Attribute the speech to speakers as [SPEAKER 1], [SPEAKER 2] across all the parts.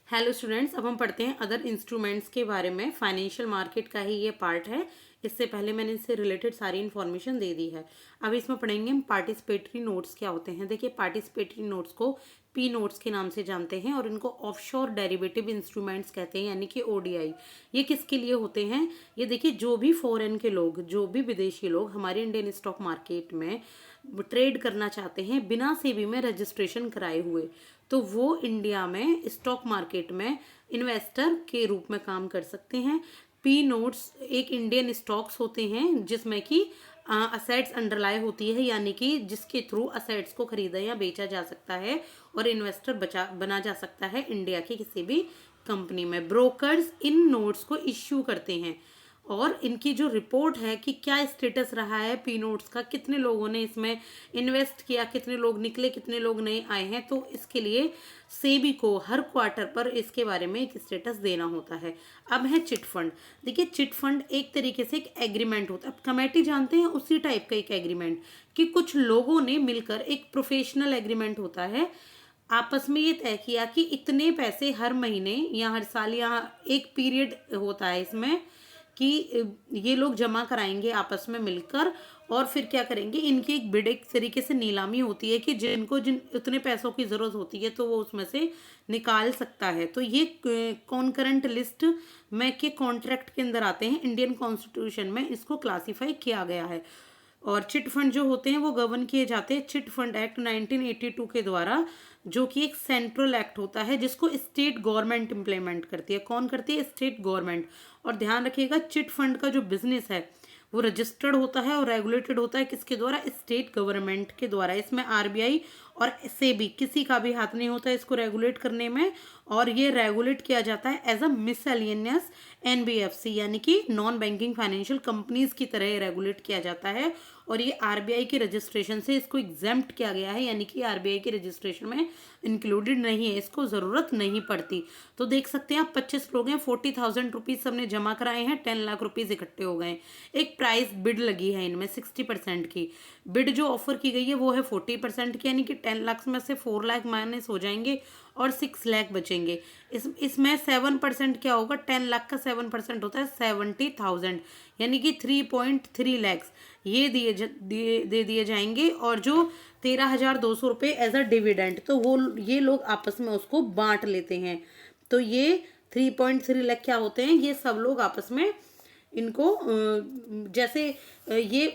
[SPEAKER 1] Hello students, अब हम पढ़ते हैं अदर इंस्ट्रूमेंट्स के बारे में। फाइनेंशियल मार्केट का ही ये पार्ट है। इससे पहले मैंने इससे रिलेटेड सारी इन्फॉर्मेशन दे दी है। अब इसमें पढ़ेंगे हम पार्टिसिपेटरी नोट्स क्या होते हैं। देखिए, पार्टिसिपेटरी नोट्स को पी नोट्स के नाम से जानते हैं और इनको ऑफशोर डेरिवेटिव इंस्ट्रूमेंट्स कहते हैं, यानी कि ओडीआई। ये किसके लिए होते हैं? ये देखिए, जो भी फॉरेन के लोग, जो भी विदेशी लोग हमारे इंडियन स्टॉक मार्केट में ट्रेड करना चाहते हैं बिना सेबी में रजिस्ट्रेशन कराए हुए, तो वो इंडिया में स्टॉक मार्केट में इन्वेस्टर के रूप में काम कर सकते हैं। पी नोट्स एक इंडियन स्टॉक्स होते हैं जिसमें कि असेट्स अंडरलाई होती है, यानी कि जिसके थ्रू असेट्स को खरीदा या बेचा जा सकता है और इन्वेस्टर बना जा सकता है इंडिया की किसी भी कंपनी में। ब्रोकर्स इन नोट्स को इश्यू करते हैं और इनकी जो रिपोर्ट है कि क्या स्टेटस रहा है पी नोट्स का, कितने लोगों ने इसमें इन्वेस्ट किया, कितने लोग निकले, कितने लोग नए आए हैं, तो इसके लिए सेबी को हर क्वार्टर पर इसके बारे में एक स्टेटस देना होता है। अब है चिट फंड। देखिए, चिट फंड एक तरीके से एक एग्रीमेंट होता है। अब कमेटी जानते हैं, उसी टाइप का एक एग्रीमेंट कि कुछ लोगों ने मिलकर एक प्रोफेशनल एग्रीमेंट होता है, आपस में ये तय किया कि इतने पैसे हर महीने या हर साल या एक पीरियड होता है इसमें कि ये लोग जमा कराएंगे आपस में मिलकर, और फिर क्या करेंगे, इनकी एक बिड, एक तरीके से नीलामी होती है कि जिन उतने पैसों की ज़रूरत होती है तो वो उसमें से निकाल सकता है। तो ये कॉन्करेंट लिस्ट में के कॉन्ट्रैक्ट के अंदर आते हैं। इंडियन कॉन्स्टिट्यूशन में इसको क्लासीफाई किया गया है। और चिट फंड जो होते हैं वो गवर्न किए जाते हैं चिट फंड एक्ट 1982 के द्वारा, जो कि एक सेंट्रल एक्ट होता है जिसको स्टेट गवर्नमेंट इम्प्लीमेंट करती है। कौन करती है? State government. और ध्यान रखिएगा, चिट फंड का जो बिजनेस है वो रजिस्टर्ड होता है और रेगुलेटेड होता है किसके द्वारा? स्टेट गवर्नमेंट के द्वारा। इसमें आरबीआई और सेबी किसी का भी हाथ नहीं होता इसको रेगुलेट करने में, और ये रेगुलेट किया जाता है एज अ मिसलेनियस एनबीएफसी, यानी कि नॉन बैंकिंग फाइनेंशियल कंपनीज की तरह रेगुलेट किया जाता है। और ये आरबीआई के रजिस्ट्रेशन से इसको एग्जेम्प्ट किया गया है, यानी कि आरबीआई के रजिस्ट्रेशन में इंक्लूडेड नहीं है, इसको ज़रूरत नहीं पड़ती। तो देख सकते हैं आप, 25 लोग हैं, 40,000 रुपीज़ सबने जमा कराए हैं, 10 लाख रुपीज़ इकट्ठे हो गए। एक प्राइस बिड लगी है इनमें 60% की। बिड जो ऑफर की गई है वो है 40% की, यानी कि 10 लाख में से 4 लाख माइनस हो जाएंगे और 6 लाख बचेंगे। इसमें 7% क्या होगा? 10 लाख का 7% होता है 70,000, यानी कि 3.3 लैक्स ये दे दिए जाएंगे। और जो 13,200 रुपये एज अ डिविडेंड, तो वो ये लोग आपस में उसको बांट लेते हैं। तो ये 3.3 लाख क्या होते हैं? ये सब लोग आपस में इनको जैसे ये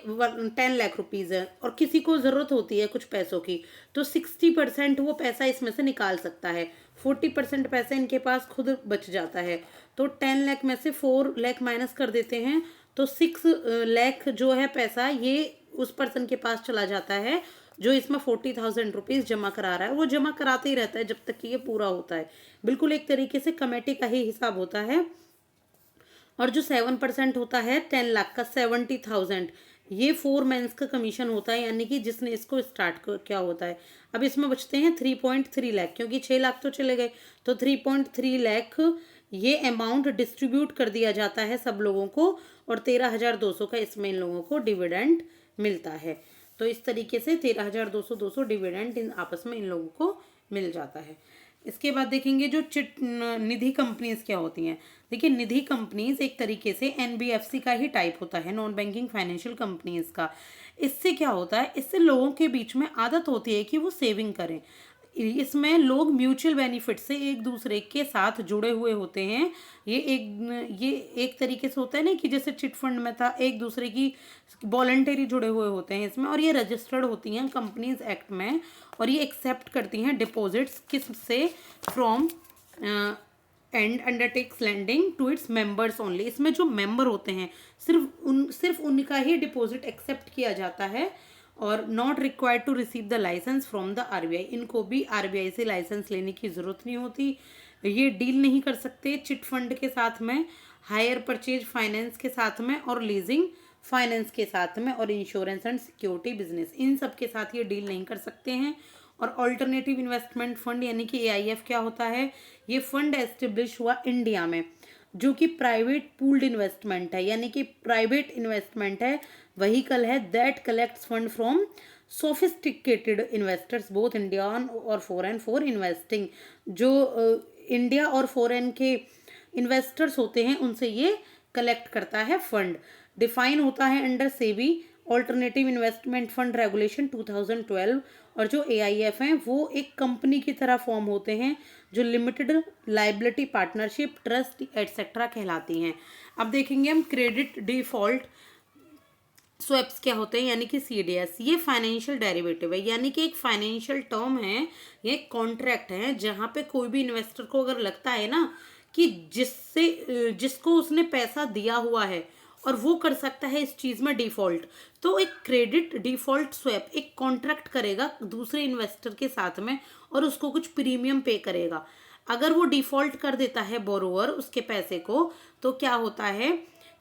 [SPEAKER 1] 10 लाख रुपीज़ है और किसी को ज़रूरत होती है कुछ पैसों की, तो 60% वो पैसा इसमें से निकाल सकता है। 40% पैसा इनके पास खुद बच जाता है। तो 10 लाख में से 4 लाख माइनस कर देते हैं, तो 6 लाख जो है पैसा ये उस पर्सन के पास चला जाता है जो इसमें 40,000 रुपीज़ जमा करा रहा है। वो जमा कराते ही रहता है जब तक कि ये पूरा होता है। बिल्कुल एक तरीके से कमेटी का ही हिसाब होता है। और जो 7% होता है 10 लाख का, 70,000, ये 4 मंथ्स का कमीशन होता है, यानी कि जिसने इसको स्टार्ट क्या होता है। अब इसमें बचते हैं 3.3 लाख, क्योंकि 6 लाख तो चले गए, तो 3.3 लाख ये अमाउंट डिस्ट्रीब्यूट कर दिया जाता है सब लोगों को, और 13,200 का इसमें इन लोगों को डिविडेंड मिलता है। तो इस तरीके से 13,200 डिविडेंड इन आपस में इन लोगों को मिल जाता है। इसके बाद देखेंगे जो चिट निधि कंपनीज क्या होती हैं। देखिए, निधि कंपनीज एक तरीके से एनबीएफसी का ही टाइप होता है, नॉन बैंकिंग फाइनेंशियल कंपनीज का। इससे क्या होता है? इससे लोगों के बीच में आदत होती है कि वो सेविंग करें। इसमें लोग म्यूचुअल बेनिफिट से एक दूसरे के साथ जुड़े हुए होते हैं। ये एक तरीके से होता है ना कि जैसे चिट फंड में था, एक दूसरे की वॉलंटरी जुड़े हुए होते हैं इसमें, और ये रजिस्टर्ड होती हैं कंपनीज एक्ट में, और ये एक्सेप्ट करती हैं डिपॉजिट्स किससे? From and undertakes lending to its members only. इसमें जो मेंबर होते हैं सिर्फ उनका ही डिपॉजिट एक्सेप्ट किया जाता है, और not required to receive the licence from the RBI. इनको भी आरबीआई से लाइसेंस लेने की ज़रूरत नहीं होती। ये डील नहीं कर सकते चिट फंड के साथ में, हायर परचेज फाइनेंस के साथ में, और लीजिंग फाइनेंस के साथ में, और इंश्योरेंस एंड सिक्योरिटी बिजनेस, इन सब के साथ ये डील नहीं कर सकते हैं। और ऑल्टरनेटिव इन्वेस्टमेंट फंड यानी कि एआईएफ क्या होता है? ये फंड एस्टेब्लिश हुआ इंडिया में, जो कि प्राइवेट पूल्ड इन्वेस्टमेंट है, यानी कि प्राइवेट इन्वेस्टमेंट है, व्हीकल है that collects fund from sophisticated investors both Indian और फॉरेन फॉर इन्वेस्टिंग। जो इंडिया और फॉरेन के इन्वेस्टर्स होते हैं उनसे ये कलेक्ट करता है फंड। डिफाइन होता है under SEBI alternative investment fund regulation 2012। और जो AIF हैं वो एक कंपनी की तरह फॉर्म होते हैं जो limited liability partnership trust etcetera कहलाती हैं। अब देखेंगे हम क्रेडिट डिफॉल्ट स्वैप्स क्या होते हैं यानी कि CDS। ये फाइनेंशियल डेरिवेटिव है यानी कि एक फाइनेंशियल टर्म है, ये एक कॉन्ट्रैक्ट है जहाँ पे कोई भी इन्वेस्टर को अगर लगता है ना कि जिसको उसने पैसा दिया हुआ है और वो कर सकता है इस चीज में डिफॉल्ट, तो एक क्रेडिट डिफॉल्ट स्वैप एक कॉन्ट्रैक्ट करेगा दूसरे इन्वेस्टर के साथ में और उसको कुछ प्रीमियम पे करेगा। अगर वो डिफॉल्ट कर देता है बोरोवर उसके पैसे को, तो क्या होता है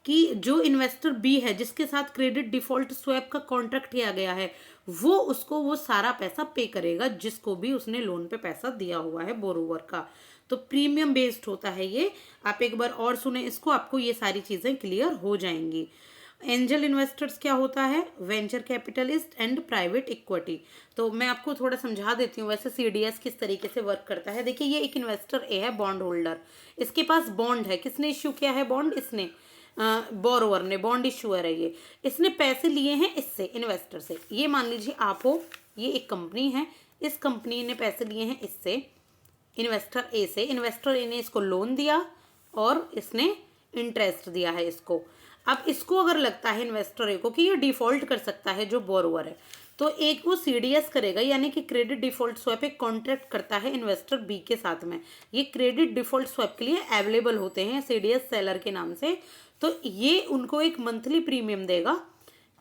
[SPEAKER 1] कि जो इन्वेस्टर बी है जिसके साथ क्रेडिट डिफॉल्ट स्वैप का कॉन्ट्रैक्ट किया गया है वो उसको वो सारा पैसा पे करेगा जिसको भी उसने लोन पे पैसा दिया हुआ है बोरोवर का। तो प्रीमियम बेस्ड होता है ये। आप एक बार और सुने इसको, आपको ये सारी चीजें क्लियर हो जाएंगी। एंजल इन्वेस्टर्स क्या होता है? Venture capitalist and private equity. तो मैं आपको थोड़ा समझा देती हूँ वैसे CDS किस तरीके से वर्क करता है। देखिए ये एक इन्वेस्टर ए है, बॉन्ड होल्डर, इसके पास बॉन्ड है। किसने इश्यू किया है बॉन्ड? इसने, बोरोवर ने, बॉन्ड इश्यूअर है ये। इसने पैसे लिए हैं इससे, इन्वेस्टर से। ये मान लीजिए आप हो, ये एक कंपनी है, इस कंपनी ने पैसे लिए हैं इससे, इन्वेस्टर ए से। इन्वेस्टर ए ने इसको लोन दिया और इसने इंटरेस्ट दिया है इसको। अब इसको अगर लगता है इन्वेस्टर ए को कि ये डिफॉल्ट कर सकता है जो बोरोवर है, तो एक वो CDS करेगा यानी कि क्रेडिट डिफॉल्ट स्वैप एक कॉन्ट्रैक्ट करता है इन्वेस्टर बी के साथ में। ये क्रेडिट डिफॉल्ट स्वैप के लिए अवेलेबल होते हैं CDS सेलर के नाम से। तो ये उनको एक मंथली प्रीमियम देगा,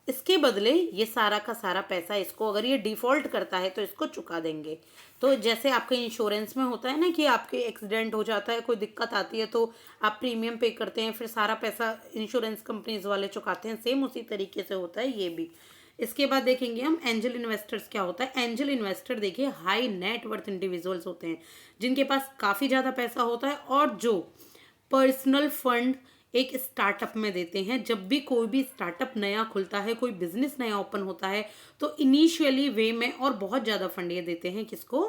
[SPEAKER 1] इसके बदले ये सारा का सारा पैसा इसको, अगर ये डिफॉल्ट करता है तो इसको चुका देंगे। तो जैसे आपके इंश्योरेंस में होता है ना कि आपके एक्सीडेंट हो जाता है, कोई दिक्कत आती है तो आप प्रीमियम पे करते हैं, फिर सारा पैसा इंश्योरेंस कंपनीज वाले चुकाते हैं, सेम उसी तरीके से होता है ये भी। इसके बाद देखेंगे हम एंजल इन्वेस्टर्स क्या होता है। एंजल इन्वेस्टर देखिए हाई नेट वर्थ इंडिविजुअल्स होते हैं जिनके पास काफ़ी ज़्यादा पैसा होता है और जो पर्सनल फंड एक स्टार्टअप में देते हैं। जब भी कोई भी स्टार्टअप नया खुलता है, कोई बिजनेस नया ओपन होता है, तो इनिशियली वे में और बहुत ज़्यादा फंड ये देते हैं किसको?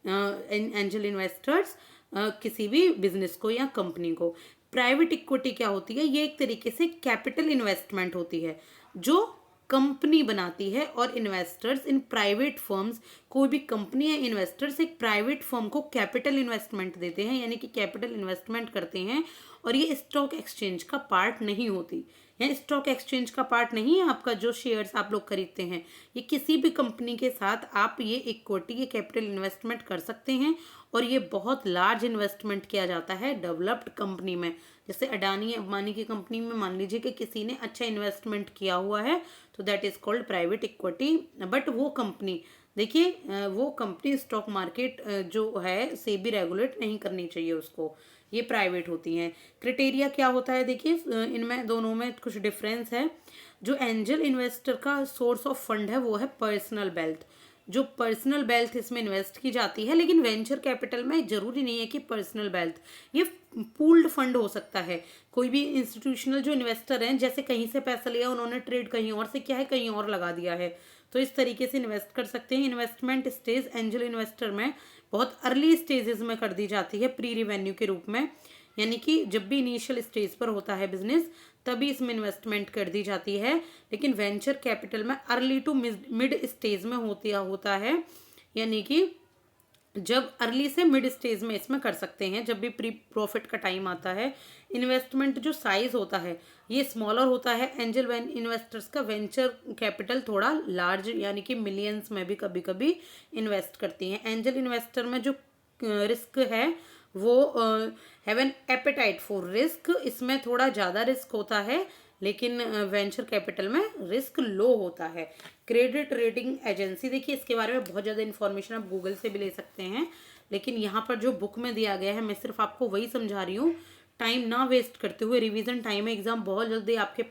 [SPEAKER 1] एंजल इन्वेस्टर्स, किसी भी बिजनेस को या कंपनी को। प्राइवेट इक्विटी क्या होती है? ये एक तरीके से कैपिटल इन्वेस्टमेंट होती है जो कंपनी बनाती है और इन्वेस्टर्स इन प्राइवेट फर्म्स, कोई भी कंपनी या इन्वेस्टर्स एक प्राइवेट फर्म को कैपिटल इन्वेस्टमेंट देते हैं यानी कि कैपिटल इन्वेस्टमेंट करते हैं। और ये स्टॉक एक्सचेंज का पार्ट नहीं होती, या स्टॉक एक्सचेंज का पार्ट नहीं है आपका जो शेयर्स आप लोग खरीदते हैं। ये किसी भी कंपनी के साथ आप ये इक्विटी, ये कैपिटल इन्वेस्टमेंट कर सकते हैं और ये बहुत लार्ज इन्वेस्टमेंट किया जाता है डेवलप्ड कंपनी में। जैसे अडानी अंबानी की कंपनी में मान लीजिए कि किसी ने अच्छा इन्वेस्टमेंट किया हुआ है तो that is called private equity. But वो कंपनी, देखिए वो कंपनी स्टॉक मार्केट जो है सेबी रेगुलेट नहीं करनी चाहिए उसको, ये प्राइवेट होती हैं। क्राइटेरिया क्या होता है? देखिए इनमें दोनों में कुछ डिफरेंस है। जो एंजल इन्वेस्टर का सोर्स ऑफ फंड है वो है पर्सनल वेल्थ, जो पर्सनल वेल्थ इसमें इन्वेस्ट की जाती है। लेकिन वेंचर कैपिटल में जरूरी नहीं है कि पर्सनल वेल्थ, ये पूल्ड फंड हो सकता है। कोई भी इंस्टीट्यूशनल जो इन्वेस्टर हैं, जैसे कहीं से पैसा लिया उन्होंने ट्रेड कहीं और से किया है, कहीं और लगा दिया है, तो इस तरीके से इन्वेस्ट कर सकते हैं। इन्वेस्टमेंट स्टेज एंजल इन्वेस्टर में बहुत अर्ली स्टेजेस में कर दी जाती है प्री रिवेन्यू के रूप में, यानी कि जब भी इनिशियल स्टेज पर होता है बिजनेस तभी इसमें इन्वेस्टमेंट कर दी जाती है। लेकिन वेंचर कैपिटल में अर्ली टू मिड स्टेज में होता है, यानी कि जब अर्ली से मिड स्टेज में इसमें कर सकते हैं जब भी प्री प्रॉफिट का टाइम आता है। इन्वेस्टमेंट जो साइज होता है ये स्मॉलर होता है। एंजल इन्वेस्टर्स का वेंचर कैपिटल थोड़ा लार्ज यानी कि मिलियंस में भी कभी कभी इन्वेस्ट करती हैं। एंजल इन्वेस्टर में जो रिस्क है वो have an apatite for risk, इसमें थोड़ा ज़्यादा रिस्क होता है, लेकिन वेंचर कैपिटल में रिस्क लो होता है। क्रेडिट रेटिंग एजेंसी, देखिए इसके बारे में बहुत ज़्यादा इन्फॉर्मेशन आप गूगल से भी ले सकते हैं, लेकिन यहाँ पर जो बुक में दिया गया है मैं सिर्फ आपको वही समझा रही हूँ। टाइम ना वेस्ट करते हुए, रिवीजन टाइम है, एग्जाम बहुत जल्दी आपके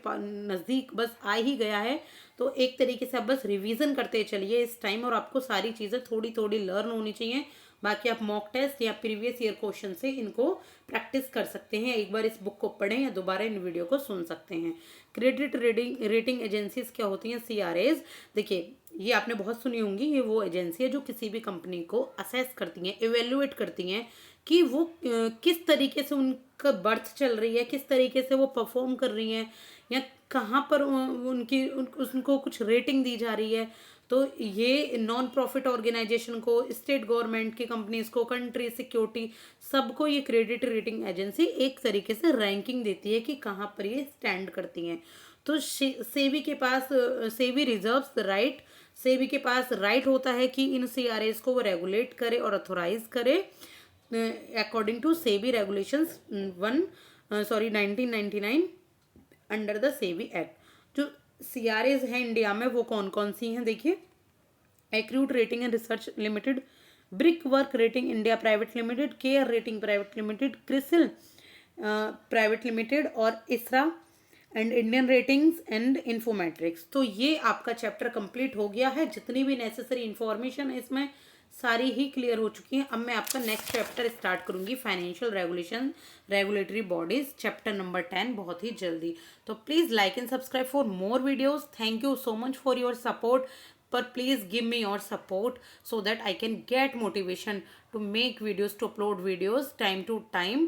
[SPEAKER 1] नज़दीक बस आ ही गया है, तो एक तरीके से आप बस रिवीजन करते चलिए इस टाइम, और आपको सारी चीज़ें थोड़ी थोड़ी लर्न होनी चाहिए। बाकी आप मॉक टेस्ट या प्रीवियस ईयर क्वेश्चन से इनको प्रैक्टिस कर सकते हैं। एक बार इस बुक को पढ़ें या दोबारा इन वीडियो को सुन सकते हैं। क्रेडिट रेटिंग एजेंसीज क्या होती हैं? CRAs। देखिए ये आपने बहुत सुनी होंगी, ये वो एजेंसी है जो किसी भी कंपनी को असेस करती हैं, इवेल्युएट करती हैं कि वो किस तरीके से उनका बर्थ चल रही है, किस तरीके से वो परफॉर्म कर रही हैं, या कहाँ पर उनको कुछ रेटिंग दी जा रही है। तो ये नॉन प्रॉफिट ऑर्गेनाइजेशन को, स्टेट गवर्नमेंट की कंपनीज को, कंट्री सिक्योरिटी, सबको ये क्रेडिट रेटिंग एजेंसी एक तरीके से रैंकिंग देती है कि कहाँ पर ये स्टैंड करती हैं। तो सेबी के पास SEBI reserves the right, SEBI के पास राइट होता है कि इन सीआरएस को वो रेगुलेट करे और अथोराइज करे according to SEBI regulations 1999 under the SEBI act. जो सीआरएस है इंडिया में वो कौन कौन सी हैं देखिए, Acuite rating and research limited, Brickwork rating India private limited, CARE rating private limited, CRISIL private limited और ICRA and Indian ratings and Infomerics. तो ये आपका चैप्टर कंप्लीट हो गया है। जितनी भी नेसेसरी इंफॉर्मेशन है इसमें सारी ही क्लियर हो चुकी हैं। अब मैं आपका नेक्स्ट चैप्टर स्टार्ट करूंगी, financial regulation, regulatory bodies, chapter number 10 बहुत ही जल्दी। तो please like and subscribe for more videos. Thank you so much for your support, but please give me your support so that I can get motivation to make videos, to upload videos time to time,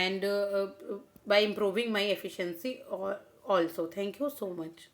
[SPEAKER 1] and by improving my efficiency also. Thank you so much.